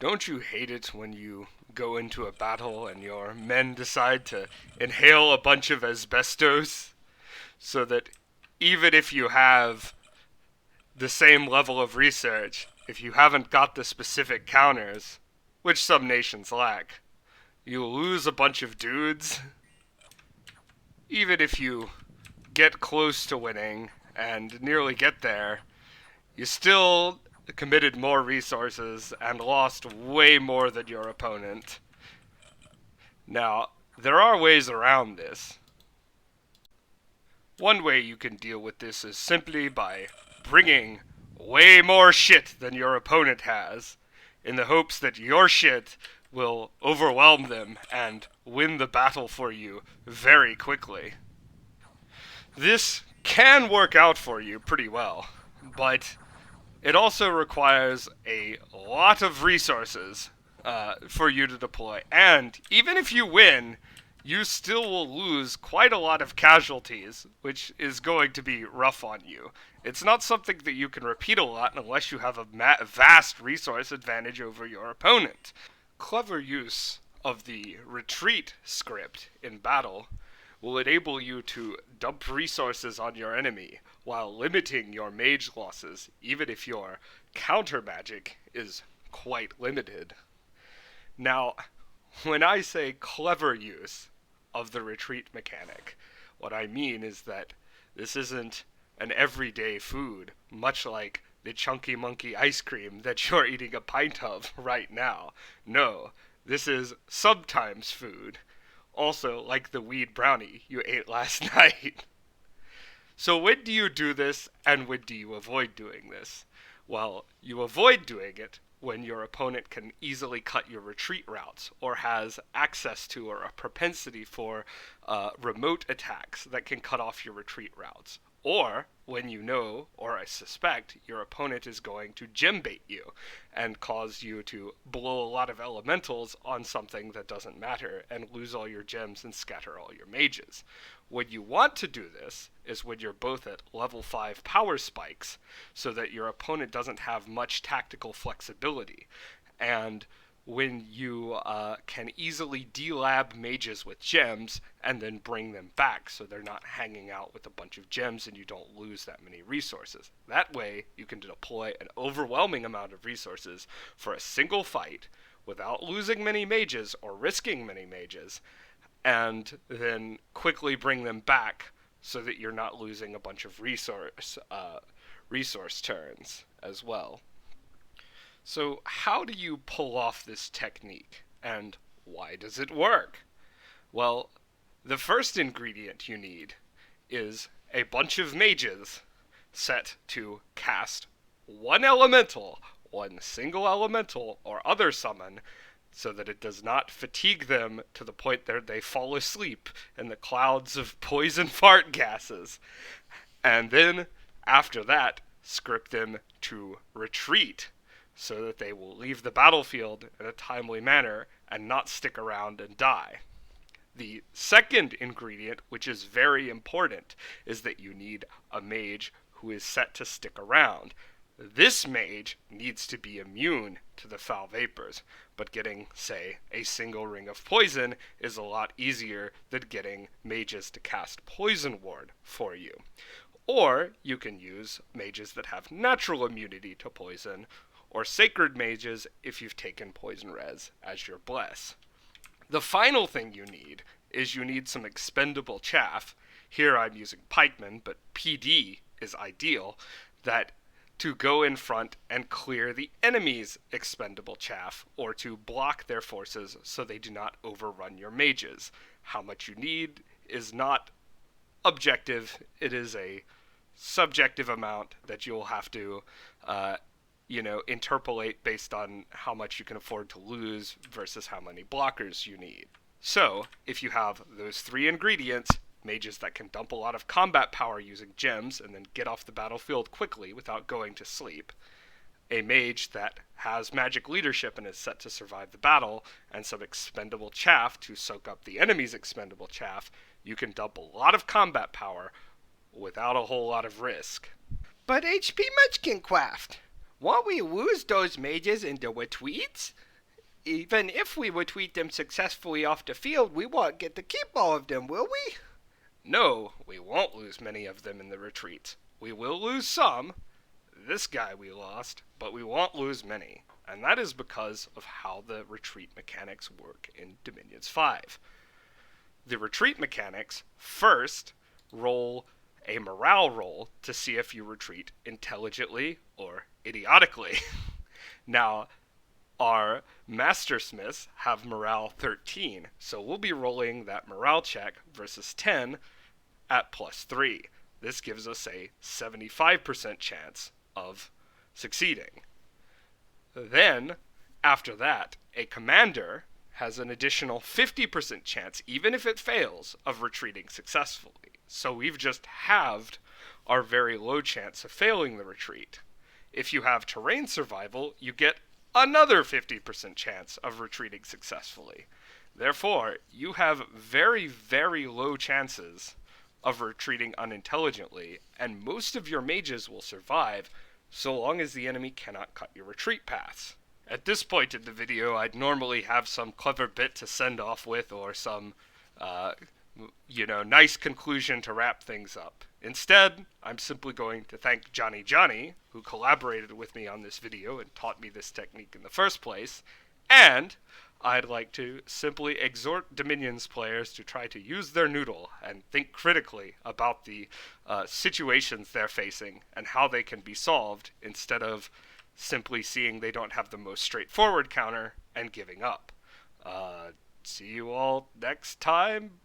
Don't you hate it when you go into a battle and your men decide to inhale a bunch of asbestos so that even if you have the same level of research, if you haven't got the specific counters, which some nations lack, you lose a bunch of dudes? Even if you get close to winning and nearly get there, you still committed more resources and lost way more than your opponent. Now, there are ways around this. One way you can deal with this is simply by bringing way more shit than your opponent has, in the hopes that your shit will overwhelm them and win the battle for you very quickly. This can work out for you pretty well, but it also requires a lot of resources for you to deploy. And even if you win, you still will lose quite a lot of casualties, which is going to be rough on you. It's not something that you can repeat a lot unless you have a vast resource advantage over your opponent. Clever use of the retreat script in battle will enable you to dump resources on your enemy while limiting your mage losses, even if your counter magic is quite limited. Now, when I say clever use of the retreat mechanic, what I mean is that this isn't an everyday food, much like the chunky monkey ice cream that you're eating a pint of right now. No, this is sometimes food. Also, like the weed brownie you ate last night. So when do you do this, and when do you avoid doing this? Well, you avoid doing it when your opponent can easily cut your retreat routes, or has access to or a propensity for remote attacks that can cut off your retreat routes. Or when you know, or I suspect, your opponent is going to gem bait you and cause you to blow a lot of elementals on something that doesn't matter and lose all your gems and scatter all your mages. When you want to do this is when you're both at level 5 power spikes, so that your opponent doesn't have much tactical flexibility, and when you can easily delab mages with gems and then bring them back so they're not hanging out with a bunch of gems and you don't lose that many resources. That way you can deploy an overwhelming amount of resources for a single fight without losing many mages or risking many mages, and then quickly bring them back so that you're not losing a bunch of resource turns as well. So how do you pull off this technique, and why does it work? Well, the first ingredient you need is a bunch of mages set to cast one elemental, one single elemental or other summon, so that it does not fatigue them to the point that they fall asleep in the clouds of poison fart gases. And then, after that, script them to retreat, so that they will leave the battlefield in a timely manner and not stick around and die. The second ingredient, which is very important, is that you need a mage who is set to stick around. This mage needs to be immune to the foul vapors, but getting, say, a single ring of poison is a lot easier than getting mages to cast Poison Ward for you. Or you can use mages that have natural immunity to poison, or sacred mages if you've taken poison res as your bless. The final thing you need is you need some expendable chaff. Here I'm using pikemen, but PD is ideal, that to go in front and clear the enemy's expendable chaff, or to block their forces so they do not overrun your mages. How much you need is not objective, it is a subjective amount that you'll have to interpolate based on how much you can afford to lose versus how many blockers you need. So, if you have those three ingredients, mages that can dump a lot of combat power using gems and then get off the battlefield quickly without going to sleep, a mage that has magic leadership and is set to survive the battle, and some expendable chaff to soak up the enemy's expendable chaff, you can dump a lot of combat power without a whole lot of risk. But HP Munchkin Quaft, won't we lose those mages in the retreats? Even if we retreat them successfully off the field, we won't get to keep all of them, will we? No, we won't lose many of them in the retreat. We will lose some. This guy we lost, but we won't lose many. And that is because of how the retreat mechanics work in Dominions 5. The retreat mechanics first roll a morale roll to see if you retreat intelligently or idiotically. Now, our Mastersmiths have morale 13, so we'll be rolling that morale check versus 10 at +3. This gives us a 75% chance of succeeding. Then, after that, a commander has an additional 50% chance, even if it fails, of retreating successfully. So we've just halved our very low chance of failing the retreat. If you have terrain survival, you get another 50% chance of retreating successfully. Therefore, you have very, very low chances of retreating unintelligently, and most of your mages will survive so long as the enemy cannot cut your retreat paths. At this point in the video, I'd normally have some clever bit to send off with or some, nice conclusion to wrap things up. Instead, I'm simply going to thank Johnny, who collaborated with me on this video and taught me this technique in the first place, and I'd like to simply exhort Dominions players to try to use their noodle and think critically about the situations they're facing and how they can be solved instead of simply seeing they don't have the most straightforward counter and giving up. See you all next time? ?